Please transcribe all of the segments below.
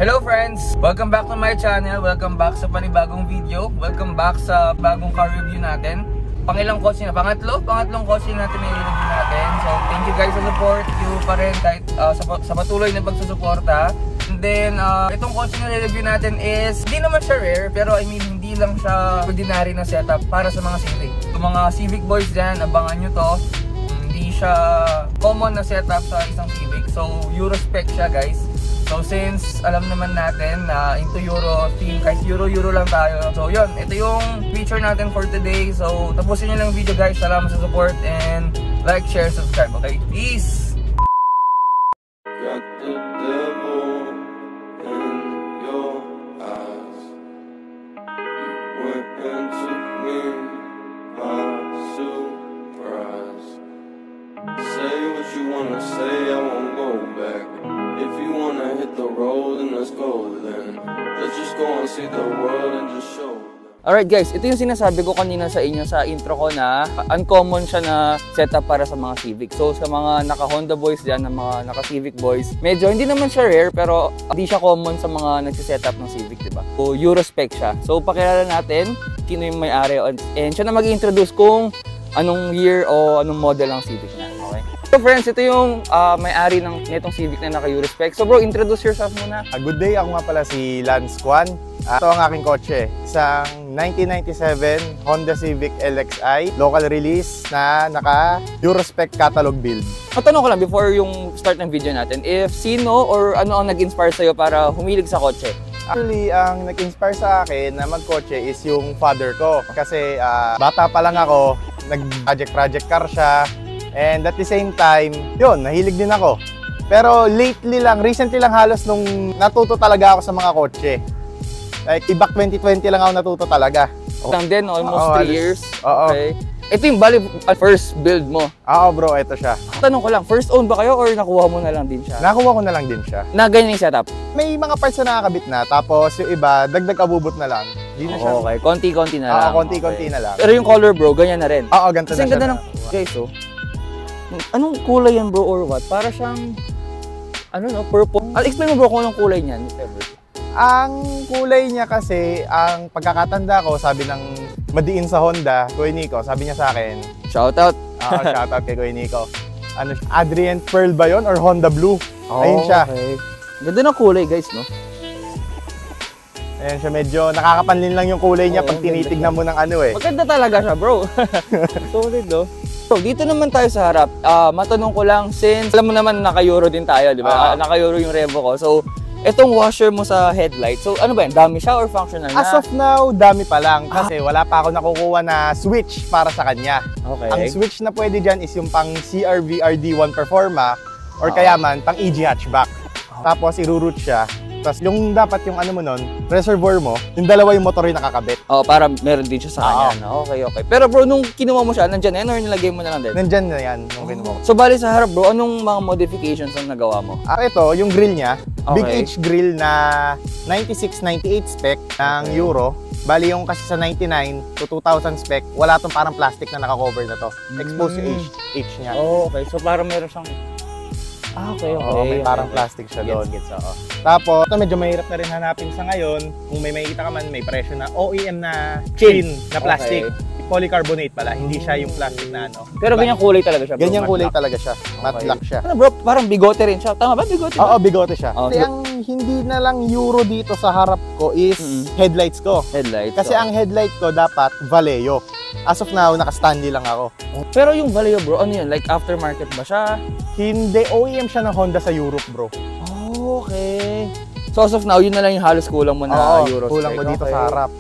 Hello friends! Welcome back to my channel. Welcome back sa panibagong video. Welcome back sa bagong car review natin. Pangilang kotse na? Pangatlong kotse natin na i-review natin. So thank you guys sa support. Thank you pa rin kahit sa patuloy na pagsusuporta. And then itong kotse na i-review natin is hindi naman siya rare, pero I mean hindi lang siya ordinary na setup para sa mga Civic. Yung mga Civic boys dyan, abangan nyo to. Hindi siya common na setup sa isang Civic. So Euro spec siya guys. So since alam naman natin na into Euro theme, kahit Euro lang tayo. So yun, ito yung feature natin for today. So tapusin nyo lang yung video guys. Salamat sa support and like, share, subscribe. Okay, peace! Got the devil in your eyes. You went and took me by surprise. Say what you wanna say, I won't go back. If you wanna hit the road, then let's go then. Let's just go and see the world and just show. Alright guys, ito yung sinasabi ko kanina sa inyo sa intro ko na uncommon siya na setup para sa mga Civic. So sa mga naka-Honda boys dyan, mga naka-Civic boys, medyo hindi naman siya rare pero hindi siya common sa mga nagsisetup ng Civic, diba? So Euro spec siya. So pakilala natin sino yung may-ari and siya na mag-introduce kung anong year o anong model ng Civic na. Okay? So friends, ito yung may-ari ng netong Civic na naka-Euro spec. So bro, introduce yourself muna. Good day, ako nga pala si Lance Kwan. Ito ang aking kotse. Isang 1997 Honda Civic LXi, local release na naka-Euro spec catalog build. Matanong ko lang before yung start ng video natin, if sino or ano ang nag-inspire sa'yo para humilig sa kotse? Actually, ang nag-inspire sa akin na magkotse is yung father ko. Kasi bata pa lang ako, nag-project car siya. And at the same time, yun, nahilig din ako. Pero recently lang halos nung natuto talaga ako sa mga kotse. Like, back 2020 lang ako natuto talaga. Lang din, almost 3 years. Oo. Okay. Ito yung bali first build mo. Oo bro, ito siya. Tanong ko lang, first own ba kayo or nakuha mo na lang din siya? Nakuha ko na lang din siya. Na ganyan yung setup? May mga parts na nakakabit na, tapos yung iba, dagdag abubot na lang. Di na siya. Okay, konti-konti na lang. Oo, konti-konti na lang. Pero yung color bro, ganyan na rin. Oo, ganito na siya. Kasi ganda ng guys, oh. Anong kulay yan bro or what? Para siyang, ano no, purple. Explain mo bro kung anong kulay niyan, if ever. Ang kulay niya kasi, ang pagkakatanda ko, sabi ng madiin sa Honda, Kuya Nico, sabi niya sa akin. Shoutout. Shoutout kay Kuya Nico. Ano, Adrient Pearl ba yun or Honda Blue? Ayun siya. Okay. Ganda ng kulay guys, no? Ayan siya, medyo nakakapanlin lang yung kulay niya pag tinitignan mo ng ano eh. Maganda talaga siya bro. Solid no? So, dito naman tayo sa harap. Matanong ko lang, since alam mo naman naka-Euro din tayo, di ba? Naka-Euro yung Revo ko. So, itong washer mo sa headlight, so ano ba yan? Dami siya or functional na? As of now, dami pa lang kasi wala pa ako nakukuha na switch para sa kanya. Okay. Ang switch na pwede dyan is yung pang CR-V RD1 Performa or kaya man pang EG hatchback. Tapos i-route siya. Tapos yung dapat yung ano mo nun, reservoir mo, yung dalawa yung motor yung nakakabit. Para meron din siya sa kanya. Okay. Pero bro, nung kinuha mo siya, nandyan yan or nilagay mo na lang din? Nandyan na yan nung kinuha. So bali sa harap bro, anong mga modifications ang nagawa mo? Ito, yung grill niya, Big Okay. H grill na 96-98 spec ng Euro. Bali yung kasi sa 99 to 2000 spec, wala tong parang plastic na naka-cover na to. Exposed yung H niya. Okay. So parang meron siyang... Okay. Oo, may parang plastic siya doon. Tapos, ito medyo mahirap na rin hanapin sa ngayon. Kung may makikita ka man, may presyo na OEM na chain na plastic. Polycarbonate pala, hindi siya yung plastic na ano. Pero ganyang kulay talaga siya bro? Ganyang kulay talaga siya. Matte black siya. Ano bro, parang bigote rin siya. Tama ba? Bigote ba? Oo, bigote siya. Okay. Kasi ang hindi na lang Euro dito sa harap ko is headlights ko. Headlights. Kasi ang headlight ko dapat Vallejo. As of now, naka-Stanley lang ako. Pero yung Vallejo bro, ano yun? Like aftermarket ba siya? Hindi, OEM siya ng Honda sa Europe bro. Okay. So as of now, yun na lang yung halos kulang mo na Euro spec. Kulang mo dito sa harap.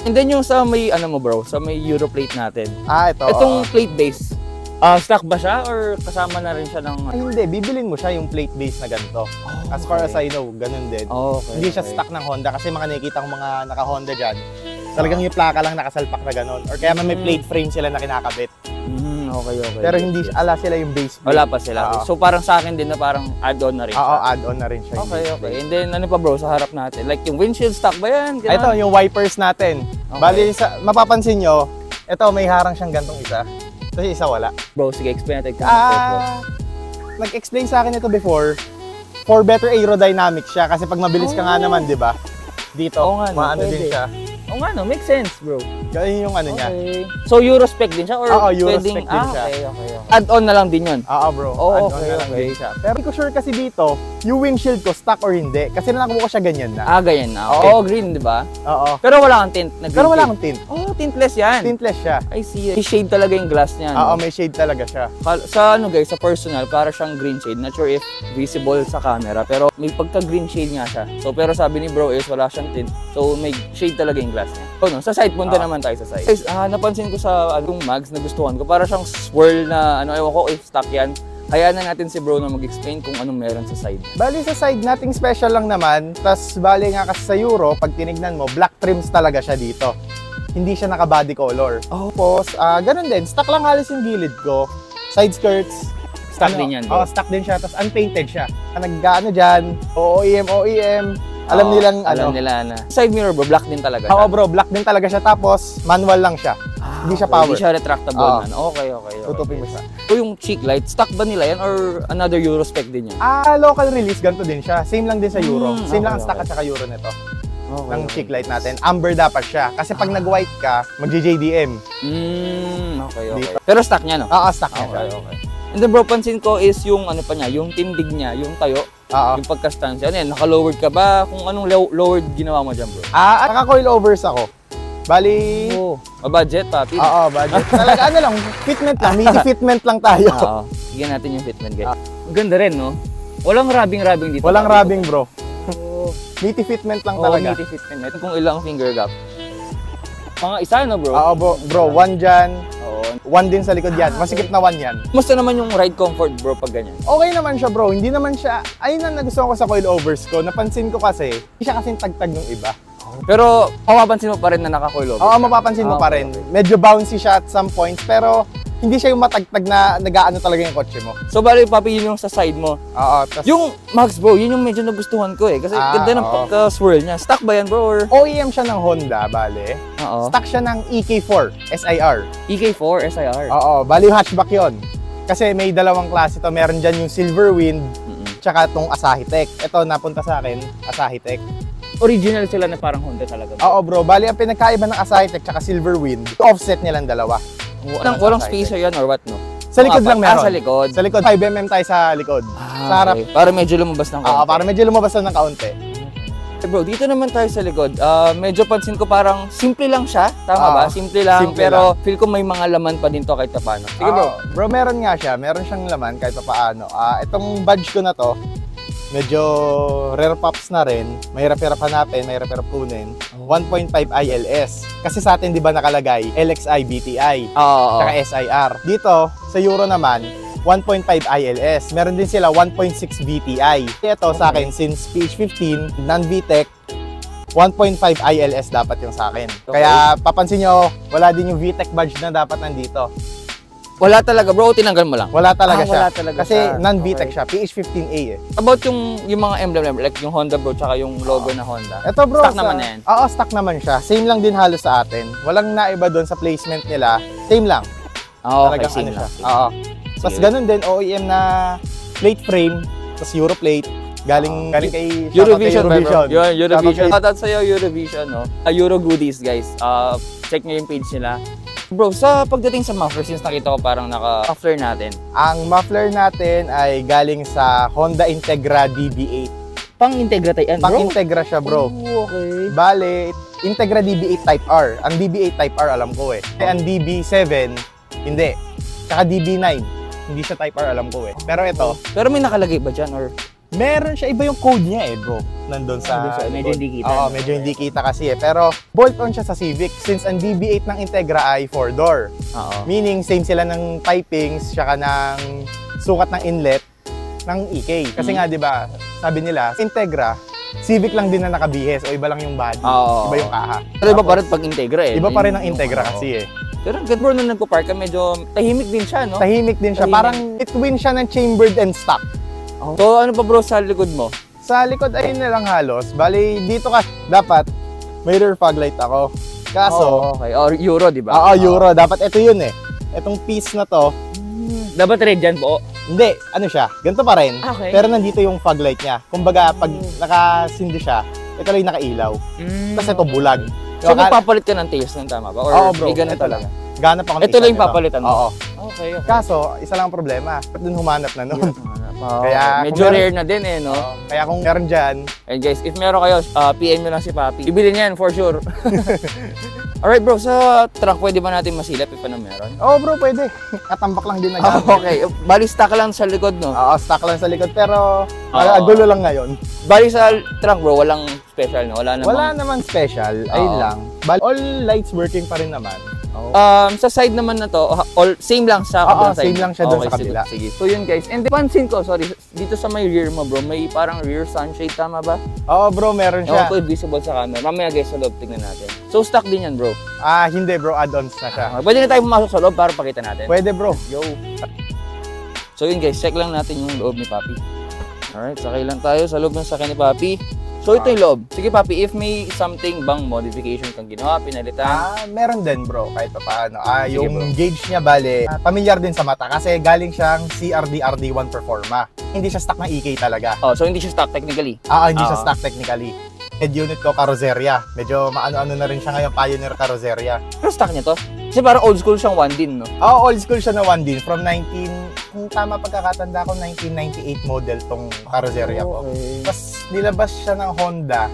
And then yung sa may ano mo bro, sa may Euro plate natin. Ito. Itong plate base, stock ba siya or kasama na rin siya ng... Ay, hindi, bibilin mo siya yung plate base na ganito. As far as I know, ganun din. Hindi siya stock ng Honda kasi mga nakikita kong mga naka-Honda dyan, talagang yung plaka lang nakasalpak na ganun. Or kaya may plate frame sila na kinakabit. Okay. Pero hindi sila yung base plate. Wala pa sila. So parang sa akin din na parang add-on na rin siya. Oo, add-on na rin siya. Okay. And then ano pa bro, sa harap natin? Like yung windshield stock ba yan? Ganun? Ito, yung wipers natin. Bali, mapapansin nyo, ito may harang siyang gantong isa. Kasi isa wala. Bro, sige, explain natin. Nag-explain sa akin ito before. for better aerodynamics siya. Kasi pag mabilis ka nga naman, di ba? Dito, Oo nga, no, maano din pwede. siya. Oo nga, no? Makes sense, bro. Ganyan yung ano niya. Okay. So, Eurospec din siya? Or Oo, Eurospec pwedeng, din siya. Okay. Add-on na lang din yun. Oo, bro. Oo, Ano okay, na lang okay. din siya. Pero hindi ko sure kasi dito, yung windshield ko, stock or hindi. Kasi nakakuha ko siya ganyan na. Ganyan na. Okay. Oo, green, di ba? Oo. Pero wala kang tint na green. Pero wala shade. akong tint. Oh, tintless yan. Tintless siya. I see. May shade talaga yung glass niya. Oo, No? may shade talaga siya. Sa ano guys, sa personal, para siyang green shade. Not sure if visible sa camera, pero may pagka-green shade nga siya. So, pero sabi ni bro is wala siyang tint. So, may shade talaga yung glass niya. So, no, sa side, punta naman tayo sa side. Guys, napansin ko sa yung mags na gustuhan ko. Para siyang swirl na, ewan ko if stock yan. Hayaan na natin si bro na mag-explain kung anong meron sa side. Bali sa side, nating special lang naman. Tas bali nga kasi sa Euro, pag tinignan mo, black trims talaga siya dito. Hindi siya naka-body color. Tapos, ganun din. Stock lang halos yung gilid ko. Side skirts. Stock din yan, bro. Stock din siya. Tapos unpainted siya. Nag-ano dyan, OEM. Alam nilang Alam nila na. Side mirror bro, black din talaga. Oo bro, black din talaga siya. Tapos, manual lang siya. Hindi siya power. Hindi siya retractable Oo. man. Okay. Tutupin mo siya. So yung cheek light, stock ba nila yan or another Euro spec din yan? Local release, ganito din siya. Same lang din sa Euro. Same lang ang stock okay. at saka Euro nito. Okay, Ng cheek light natin. Amber dapat siya. Kasi pag nag-white ka, mag-JDM. Okay. Pero stock niya, no? Stock niya siya. Okay. And then bro, pansin ko is yung ano pa niya, yung tindig niya, yung tayo, Oo. yung pagka-stance. Ano yan, naka-lowered ka ba? Kung anong lowered ginawa mo dyan, bro? Naka-coil overs ako. Bali, Budget, papi. budget. Talaga ano lang, fitment lang. Mini fitment lang tayo. Oo. Bigyan natin yung fitment, guys. Ang ganda rin, no? Walang rubbing dito. Walang papi. rubbing, bro. Mini fitment lang talaga. Meaty fitment. Ito kung ilang finger gap. Mga isa, no, bro? Bro, one dyan. Oo. One din sa likod yan. Masikip na one yan. Kumusta naman yung ride comfort, bro, pag ganyan? Okay naman siya, bro. Hindi naman siya, ayun ang nagustuhan ko sa coil overs ko. Napansin ko kasi, hindi siya kasing tagtag ng iba. Pero, mapapansin mo pa rin na naka-coil over. Oo, mapapansin mo pa rin. Okay. Medyo bouncy siya at some points, pero hindi siya yung matagtag na nag-aano talaga yung kotse mo. So, bali, papi, yun yung sa side mo. Tas, Yung Max, bro, yun yung medyo nagustuhan ko eh. Kasi ganda ng pagka-swirl niya. Stock ba yan, bro? Or... OEM siya ng Honda, bale. Oo. Stock siya ng EK4 SIR. EK4 SIR. Bali yung hatchback yun. Kasi may dalawang klase to. Meron dyan yung Silverwind, tsaka itong Asahi Tech. Ito, napunta sa akin, Asahi Tech. Original sila na parang Honda talaga. Oo, bro. Bali, ang pinagkaiba ng Asahi Tech tsaka Silverwind, offset nilang dalawa. Walang spacer yan or what, no? Sa likod lang meron. Sa likod. Sa likod. 5mm tayo sa likod. Sa harap. Okay. Para medyo lumabas ng konti. Para medyo lumabas na ng kaunti. Bro, dito naman tayo sa likod. Medyo pansin ko parang simple lang siya. Tama ba? Simple lang. Simple pero feel ko may mga laman pa din to kahit paano. Sige bro. Bro, meron nga siya. Meron siyang laman kahit paano. Itong badge ko na to, medyo rare pops na rin. Mahirap-hirap hanapin, mahirap-hirap kunin. 1.5 ILS. Kasi sa atin, di ba nakalagay, LXI, BTI, saka SIR. Dito, sa Euro naman, 1.5 ILS. Meron din sila 1.6 VTI. Ito sa akin, since PH15, non-VTEC, 1.5 ILS dapat yung sa akin. Okay. Kaya papansin nyo, wala din yung VTEC badge na dapat nandito. Wala talaga bro, tinanggal mo lang. Wala talaga siya. Wala talaga Kasi siya. non-VTEC Okay. siya, PH15A eh. About yung mga emblem, like yung Honda bro, tsaka yung logo na Honda. Ito bro, Stock naman na yan. Oo, stock naman siya. Same lang din halos sa atin. Walang naiba doon sa placement nila. Same lang. Okay, Talagang same ano lang. siya. Oo. Tapos ganun din, OEM na plate frame, tapos Euro plate. Galing kay Eurovision, Eurovision. Yun, Eurovision. Shoutout Shoutout sa'yo, Eurovision, no? Euro goodies, guys. Check nyo yung page nila. Bro, sa pagdating sa muffler, since nakita ko parang naka-muffler natin. Ang muffler natin ay galing sa Honda Integra DB8. Pang-integra tayo yan, bro? Pang-Integra siya, bro. Oh, okay. Bale, Integra DB8 Type R. Ang DB8 Type R alam ko eh. Ang DB7, hindi. Tsaka DB9, hindi siya Type R alam ko eh. Pero ito, Pero may nakalagay ba dyan, or? meron siya, iba yung code niya eh, bro. Nandun sa medyo likod. hindi kita. Oo, medyo hindi kita kasi eh. Pero bolt-on siya sa Civic since ang DB8 ng Integra ay 4-door. Oo. Meaning, same sila ng pipings, tsaka ng sukat ng inlet ng EK. Kasi nga, di ba, sabi nila, Integra, Civic lang din na nakabihis o iba lang yung body. Oo. Iba yung kaha. Pero iba pa rin pag integra eh. Iba pa rin ang Yung Integra ano. kasi eh. Pero good bro, nung nagpo-park ka, medyo tahimik din siya, no? Tahimik din siya. Tahimik. Parang between siya ng chambered and stock. So ano pa bro sa likod mo? Sa likod ayun na lang halos. Bali, dito ka, dapat may rear fog light ako. Kaso, Okay. Or Euro, di ba? Euro. Dapat ito yun eh. Itong piece na to, Dapat red dyan po. Hindi, ano siya, ganito pa rin. Okay. Pero nandito yung fog light niya. Kumbaga, pag nakasindi siya, ito lang yung nakailaw. Tapos ito bulag. So, magpapalit ka ng tails nun, tama ba? Or Oo, bro. may ganun Ito talaga? Ganap ako ng Ito isa lang yung nito. papalitan mo? Oo. Okay. Kaso, isa lang ang problema. Ba't dun humanap na nun? Kaya, medyo kung rare na din eh, no? Kaya kung meron dyan, And guys, if meron kayo, PM nyo lang si Papi. Ibili niyan, for sure. Alright bro, sa truck pwede ba natin masilap if ano meron? bro, pwede. Katambak lang din na Ah, gamit. okay. Bali stock lang sa likod, no? Oo, stock lang sa likod. Pero, Oo. gulo lang ngayon. Bali sa truck bro, walang special, no? Wala namang... Wala naman special. Ayun Oo. lang. All lights working pa rin naman. Sa side naman na to, all same lang sa kabilang side. Same lang siya doon Okay, sa kabila. Sige. So yun guys. And pansin ko, sorry, dito sa may rear mo bro, may parang rear sunshade, tama ba? Oo, bro, meron Ewan siya. ko visible sa camera. Mamaya guys, sa loob, tingnan natin. So stock din yan bro. Hindi, bro, add-ons na siya. Pwede na tayo pumasok sa loob para pakita natin. Pwede, bro. Yo. So yun guys, check lang natin yung loob ni Papi. Alright, sakay lang tayo sa loob ng sakyan ni Papi. So ito yung loob. Sige Papi, if may something bang modification kang ginawa, pinalitan. Meron din, bro, kahit pa paano. Sige, Yung bro. gauge niya, bale, pamilyar din sa mata kasi galing siyang CRD RD1 Performa. Hindi siya stock na EK talaga. Oh, so hindi siya stock technically. Hindi siya Oo. stock technically. Head unit ko, carrozzeria. Medyo maano-ano na rin siya ngayon, Pioneer carrozzeria. Pero stock niya to? Kasi parang old school siyang 1 din, no? Old school siya na 1 din. From kung tama pagkakatanda ko, 1998 model tong carrozzeria ko. Okay. Tapos nilabas siya ng Honda.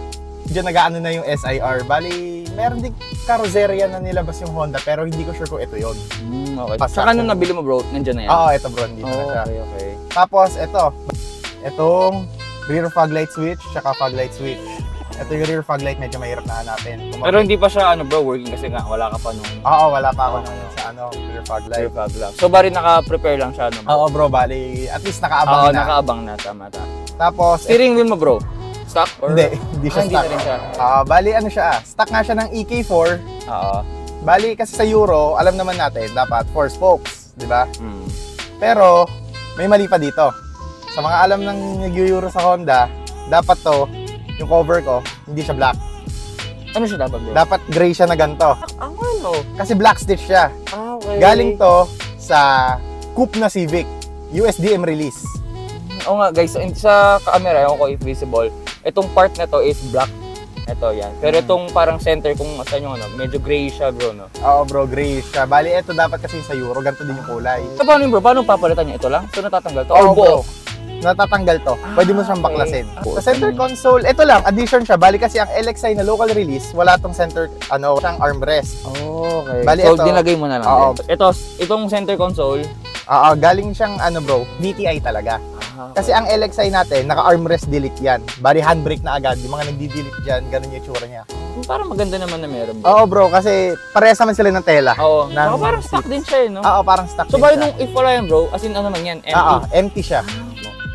Diyan nag-ano na yung SIR. Bali, meron din carrozzeria na nilabas yung Honda pero hindi ko sure kung ito yun. Okay. Pasok Saka siya. nung nabili mo bro, nandiyan na yan? Ito bro, dito na siya. Okay. Tapos itong rear fog light switch, tsaka fog light switch. Ito yung rear fog light, medyo mahirap na hanapin. Pero hindi pa siya bro, working kasi nga wala ka pa nung Wala pa ako nun sa rear fog light. rear fog lang. So bari naka-prepare lang siya, no? Oo bro, bali, at least nakaabang na. Nakaabang na, tama. Tapos, Steering wheel mo bro, stock? Or... hindi siya Hindi stock. na rin siya. Bali, stock nga siya ng EK4. Oo. Bali, kasi sa Euro, alam naman natin, dapat 4 spokes, di ba? Mm. Pero, may mali pa dito. Sa mga alam ng nag-Euro sa Honda, dapat to, yung cover ko, hindi siya black. Ano siya dapat bro? Dapat gray siya na ganito. Ano? Kasi black stitch siya. Okay. Galing to sa coupe na Civic. USDM release. Oo nga guys, sa camera, ewan ko if visible, itong part na to is black. Ito yan. Pero itong parang center kung saan yung medyo gray siya bro, no? Oo bro, gray siya. Bali, ito dapat kasi sa Euro, ganito din yung kulay. So paano yun bro? Paano papalitan niya? Ito lang? So natatanggal to? Oo, Or buo? bro. Natatanggal to. Pwede mo siyang okay. baklasin. Cool. Sa center console, ito lang, addition siya. Bali kasi ang LXi na local release, wala tong center, siyang armrest. Okay. Bali, So ito- dinagay mo na lang Oo. din. Itong center console, Galing siyang, bro, VTI talaga. Kasi ang LXi natin, naka-armrest delete yan. Bali, handbrake na agad. Yung mga nagdi-delete dyan, ganun yung tsura niya. parang maganda naman na meron bro. Oo, bro, kasi parehas naman sila ng tela. Oo. Ng Saka parang stock din siya no? Parang stock So din bali siya. nung if wala yan bro, as in ano man yan, empty. Empty siya.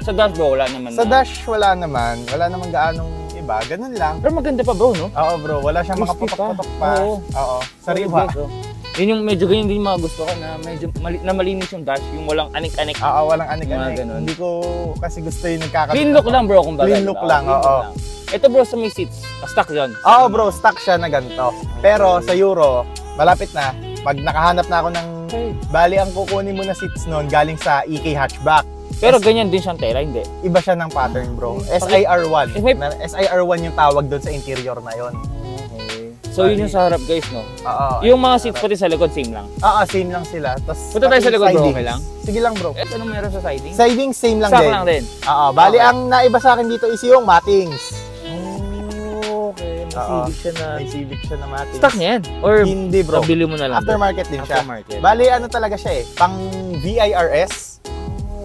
Sa dash bro, wala naman Sa na. dash, wala naman gaanong iba. Ganun lang. Pero maganda pa bro, no? Oo, bro, wala siyang mga Crispy pa. putok-putok pa. Oo. Oo. Sariwa. Guys, oh. Yun yung medyo ganyan din yung mga gusto ko na medyo malinis yung dash, yung walang anik-anik. Walang anik-anik. Mga ganun. Hindi ko kasi gusto yung nagkakabit. Clean look lang bro, kumbaga. Clean look lang, oo. Ito bro sa may seats, stock yun. Oo, bro, stock siya na ganito. Pero sa Euro, malapit na. Pag nakahanap na ako ng bali ang kukunin mo na seats noon galing sa EK hatchback. Pero ganyan din siyang tela, hindi? Iba siya ng pattern, bro. SIR1. If may- SIR1 yung tawag doon sa interior na yon. So yun yung sa harap guys, no? Oo. Yung mga seats pati sa likod, same lang. Same lang sila. Tas Punta tayo sa likod, bro, sidings. okay lang? Sige lang, bro. Eh, anong meron sa siding? Siding, same lang Stock din. lang din. Bali, Okay. ang naiba sa akin dito is yung mattings. Okay, may Oo. Civic siya na. May Civic siya na mattings. Stock niya yan? Or Hindi, bro. nabili mo na lang? Aftermarket din siya. Aftermarket. Bali, talaga siya pang VIRS.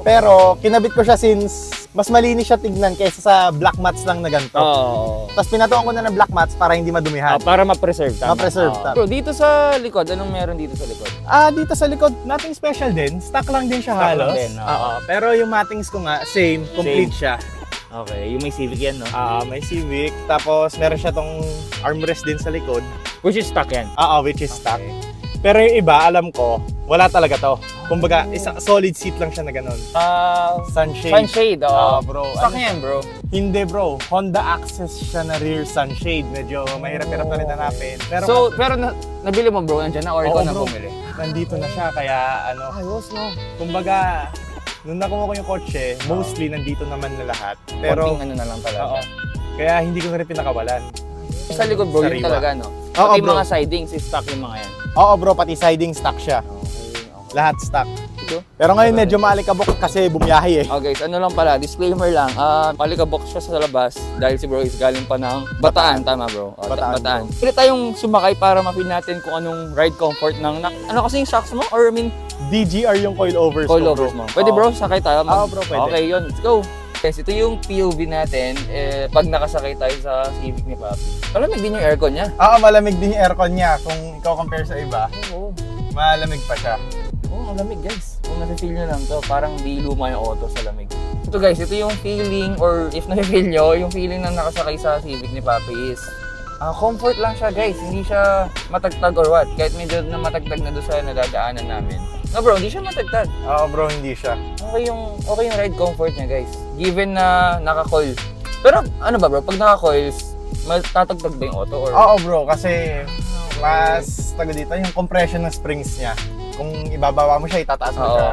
Pero, kinabit ko siya since mas malinis siya tignan kaysa sa black mats lang na ganito. Oo. Tapos pinatuan ko na ng black mats para hindi madumihan. Para ma-preserve. Tama. Ma-preserve, Oo. tama. Bro, dito sa likod, anong meron dito sa likod? Dito sa likod, nothing special din. Stock lang din siya Stock lang halos. din, oo. Pero yung mattings ko nga, same, complete siya. Okay, yung may Civic yan, no? May Civic, tapos meron siya tong armrest din sa likod. Which is stock yan. Which is stock. Pero yung iba, alam ko, wala talaga to. Kumbaga, isang solid seat lang siya na ganun. Sunshade. Sunshade, oo. Bro. Stock yan, bro. Hindi, bro. Honda Access siya na rear sunshade. Medyo mahirap-hirap na rin hanapin. Pero Pero nabili mo, bro, nandiyan na or ikaw Oo, na bro. bumili? nandito na siya, kaya Ayos, no? kumbaga, nung nakuha ko yung kotse, mostly nandito naman na lahat. Pero, Konting ano na lang talaga. oo. Kaya hindi ko na rin pinakawalan. Sa likod bro, yun Sariwa. talaga no? Oo, Pati bro. mga sidings, stock yung mga yan. Oo bro, pati siding stock siya. Lahat stock. Ito? Pero ngayon medyo maalikabok kasi bumiyahe eh. Oh guys, ano lang pala, disclaimer lang, malikabok siya sa labas dahil si bro is galing pa ng Bataan, tama bro? O, Bataan, bro. Pwede tayong sumakay para ma-feel natin kung anong ride comfort ng, ano kasi yung shocks mo? Or I mean, DGR yung coilovers ko, coilovers mo. Pwede bro, sakay tayo. Oo, bro, pwede. Okay yun, let's go. Guys, ito yung POV natin pag nakasakay tayo sa Civic ni Papi. Malamig din yung aircon niya. Oo, malamig din yung aircon niya. Kung ikaw compare sa iba, Oo. malamig pa siya. Oo, ang lamig guys. Kung nafe-feel nyo lang to, parang di luma yung auto sa lamig. Ito guys, ito yung feeling or if nafe-feel nyo, yung feeling na nakasakay sa Civic ni Papi is comfort lang siya guys. Hindi siya matagtag or what. Kahit medyo na matagtag na doon sa nadadaanan namin. No bro, hindi siya matagtag. Oo bro, hindi siya. Okay yung ride comfort niya guys. Given na naka-coil. Pero ano ba bro, pag naka-coils, matatagtag ba yung auto or? Oo bro, kasi mas tago dito yung compression ng springs niya. Kung ibababa mo siya, itataas mo Oo. siya.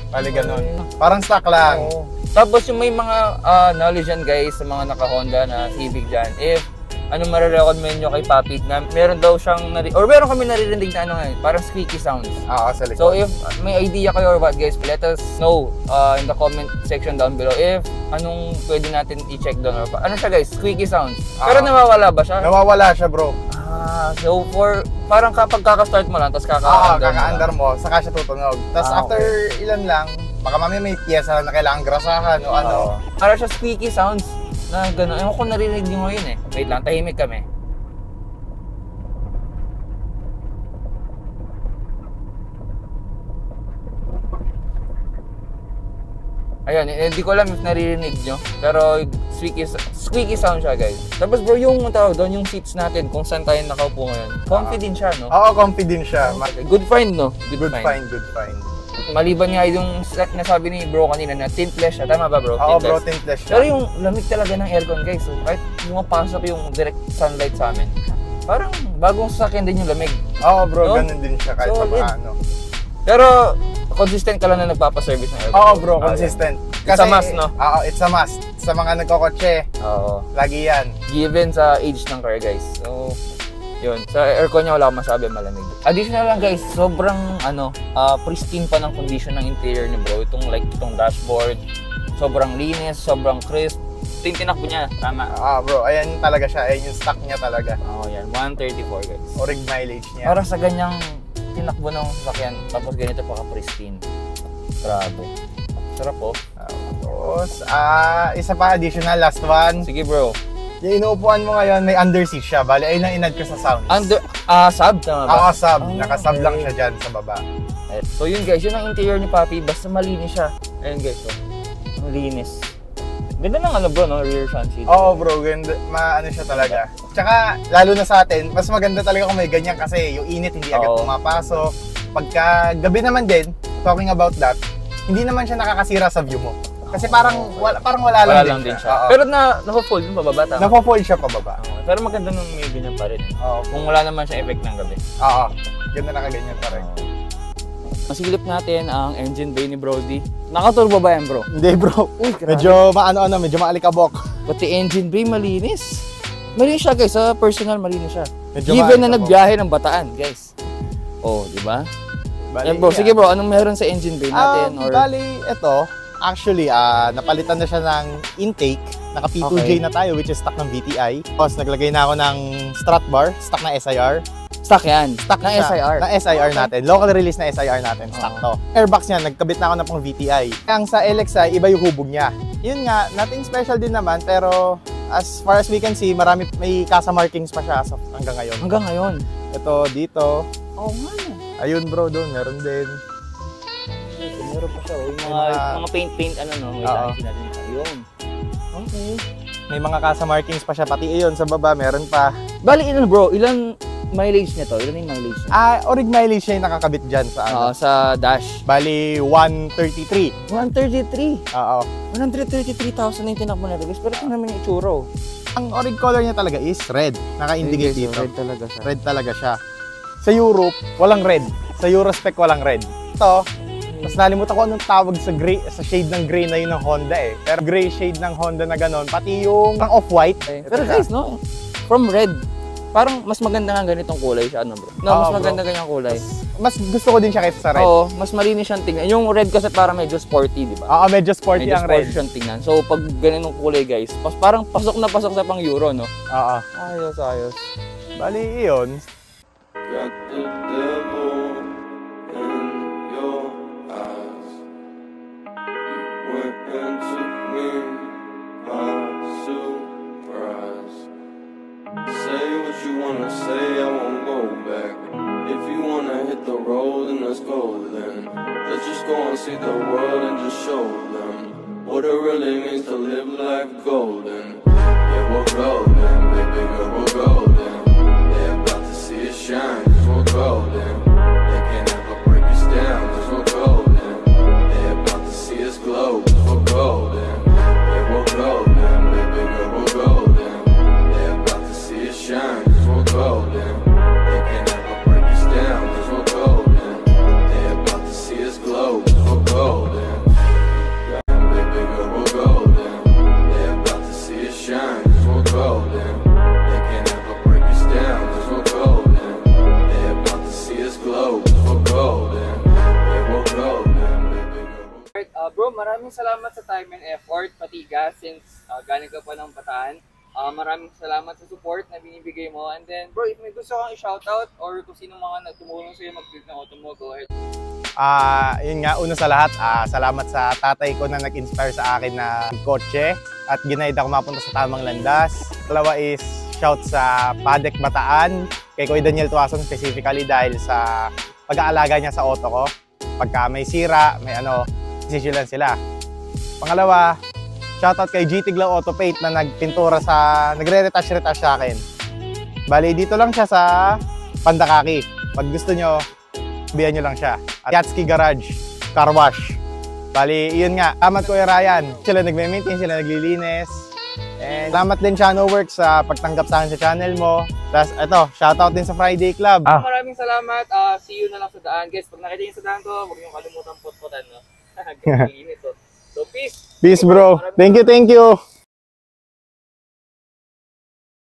Bali ganun. Parang stock lang. Oo. Tapos yung may mga knowledge yan guys sa mga naka-Honda na Civic dyan. If ano marirecommend nyo kay Papi na meron daw siyang or meron kami naririnig na ano ngayon, parang squeaky sounds. Oo, sa likod. So if may idea kayo or what guys, let us know in the comment section down below if anong pwede natin i-check doon or ano siya guys, squeaky sounds. Pero nawawala ba siya? Nawawala siya bro. So for parang kapag kaka-start mo lang tapos Oo, kaka-under mo, saka siya tutunog. Tapos Ah, after ilan lang, baka mamaya may piyesa na kailangan grasahan o ano. Para siya squeaky sounds na gano'n. Ewan ko narinig nyo ngayon eh. Wait lang, tahimik kami. Ayun, hindi ko alam if naririnig nyo. Pero squeaky sound siya guys. Tapos bro, yung tawag doon, yung seats natin, kung saan tayo nakaupo ngayon. Comfy din siya, no? Oo, comfy din siya. Good find, no? Good find, good find. Maliban nga yung nasabi ni bro kanina na tintless siya. Tama ba bro? Oo bro, Tintless. tintless siya. Pero yung lamig talaga ng aircon guys, so kahit pumapasok yung direct sunlight sa amin, parang bagong sasakyan din yung lamig. Oo bro, No? ganun din siya kahit Solid. pa paano. Pero consistent ka lang na nagpapaservice ng aircon. Oo bro, consistent. It's a must, no? Oo, it's a must. Sa mga nagkokotse, Oo. lagi yan. Given sa age ng car guys. So, yun. Sa aircon niya wala akong masabi, malamig. Additional lang guys, sobrang pristine pa ng condition ng interior ni bro. Itong dashboard, sobrang linis, sobrang crisp. Ito yung tinakbo niya, tama. Bro, ayan talaga siya. Ayan yung stock niya talaga. Oo, yan. 134 guys. Orig mileage niya. Para sa ganyang tinakbo ng sasakyan, tapos ganito pa ka-pristine. Grabe. Sarap po. Tapos, isa pa additional, last one. Sige bro. Yung inuupuan mo ngayon, may underseat siya. Bali, ayun ang inad ko sa sounds. Sub, tama ba? Sub. Ah, Nakasub lang okay. siya dyan sa baba. So yun guys, yun ang interior ni Papi, basta malinis siya. Ayun guys, oh. Ang linis. Ganda ng ano bro, no? Rear front seat. Oo bro, ganda, maano siya talaga. Tsaka, lalo na sa atin, mas maganda talaga kung may ganyan kasi yung init hindi agad Oo. pumapasok. Pagka gabi naman din, talking about that, hindi naman siya nakakasira sa view mo. Kasi parang wala lang din siya. Oo. Pero naka-fold yung pababa, tama? Napo-fold siya pababa. Oo. Pero maganda nung may ganyan pa rin. Oo. Kung wala naman siya effect ng gabi. Oo. Ganda nakaganyan pa rin. Masilip natin ang engine bay ni Brody. Naka-turbo ba yan bro? Hindi bro. Uy, grabe. Medyo medyo maalikabok. Pati engine bay malinis. Malinis siya guys, sa personal malinis siya. Medyo Given na maalikabok. nagbiyahe ng Bataan guys. Oh, di ba? Bali, Yan bro, sige bro, anong meron sa engine bay natin? Bali, ito, actually, napalitan na siya ng intake. Naka P2J Okay. na tayo, which is stock ng VTI. Tapos naglagay na ako ng strut bar, stock na SIR. Stock yan. Stock ng siya, SIR. Na SIR natin. Local release na SIR natin, stock to. Airbox niya, nagkabit na ako na pang VTI. Ang sa LXI, iba yung hubog niya. Yun nga, nothing special din naman, pero as far as we can see, may kasa markings pa siya hanggang ngayon. Hanggang ngayon. Ito, dito. Oo nga. Ayun bro, doon, meron din. Meron pa siya. Oh. Yung mga- mga paint, ano no? Wait, Oo. ayusin natin. Ayun. Okay. May mga kasa markings pa siya, pati iyon sa baba, meron pa. Bali, ilan bro? Ilan mileage nito? Ilan yung mileage niya? Orig mileage siya yung nakakabit dyan sa ano. Oo, sa dash. Bali, 133. 133. Oo. 133,000 na yung tinakbo na guys. Pero tingnan mo yung itsura. Oh. Ang orig color niya talaga is red. Naka-indicate dito. Red talaga siya. Red talaga siya. Sa Europe, walang red. Sa Eurospec, walang red. Ito, Mas nalimutan ko anong tawag sa gray, sa shade ng gray na yun ng Honda eh. Pero gray shade ng Honda na ganon, pati yung parang off-white. Pero guys, no, from red, parang mas maganda nga ganitong kulay siya, ano bro? No, mas maganda ganyang kulay. Mas gusto ko din siya kaysa sa red. Oo, mas malinis siyang tingnan. Yung red kasi parang medyo sporty, di ba? Oo, medyo sporty ang red. Medyo sporty siyang tingnan. So, pag ganitong kulay, guys, parang pasok na pasok sa pang Euro, no? Oo. Ayos, ayos. Bali, yun. Got the devil in your eyes. You went and took me by surprise. Say what you wanna say, I won't go back. If you wanna hit the road, then let's go then. Let's just go and see the world and just show them what it really means to live life golden. Yeah, we're golden, baby girl, we're golden. They're about to see us shine, cause we're golden. They can't ever break us down, cause we're golden. They're about to see us glow, cause we're golden. Yeah, we're golden, baby girl, we're golden. They're about to see us shine, cause we're golden. They can't ever break us down, cause we're golden. They're about to see us glow, cause we're golden. Yeah, baby girl, we're golden. They're about to see us shine, cause we're golden. They can't ever break us down, cause we're golden. They're about to see us glow, cause we're golden. Yeah, we're golden, baby girl. Alright, bro, maraming salamat sa time and effort, pati gas, since galing ka pa ng Bataan. Maraming salamat sa support na binibigay mo. And then, bro, if may gusto kang i-shoutout or kung sino mga nagtumulong sa'yo mag-build ng auto mo, go ahead. Yun nga, una sa lahat, salamat sa tatay ko na nag-inspire sa akin na kotse at ginaid ako mapunta sa tamang landas. Dalawa is shout sa Padek Bataan, kay Kuya Daniel Tuason specifically dahil sa pag-aalaga niya sa auto ko. Pagka may sira, may decision sila. Pangalawa, shoutout kay GT Glow Auto Paint na nagpintura nagre-retouch sa akin. Bali, dito lang siya sa Pandakaki. Pag gusto nyo, sabihan nyo lang siya. At Yatski Garage, Car Wash. Bali, yun nga. Salamat Kuya Ryan. Sila nagme-maintain, sila naglilinis. And salamat din Channel Works sa pagtanggap sa akin sa channel mo. Tapos ito, shoutout din sa Friday Club. Maraming salamat. See you na lang sa daan. Guys, pag nakita nyo sa daan to, huwag nyo kalimutan put-putan, no? Ganyan to. So, peace. Peace bro. Thank you, thank you.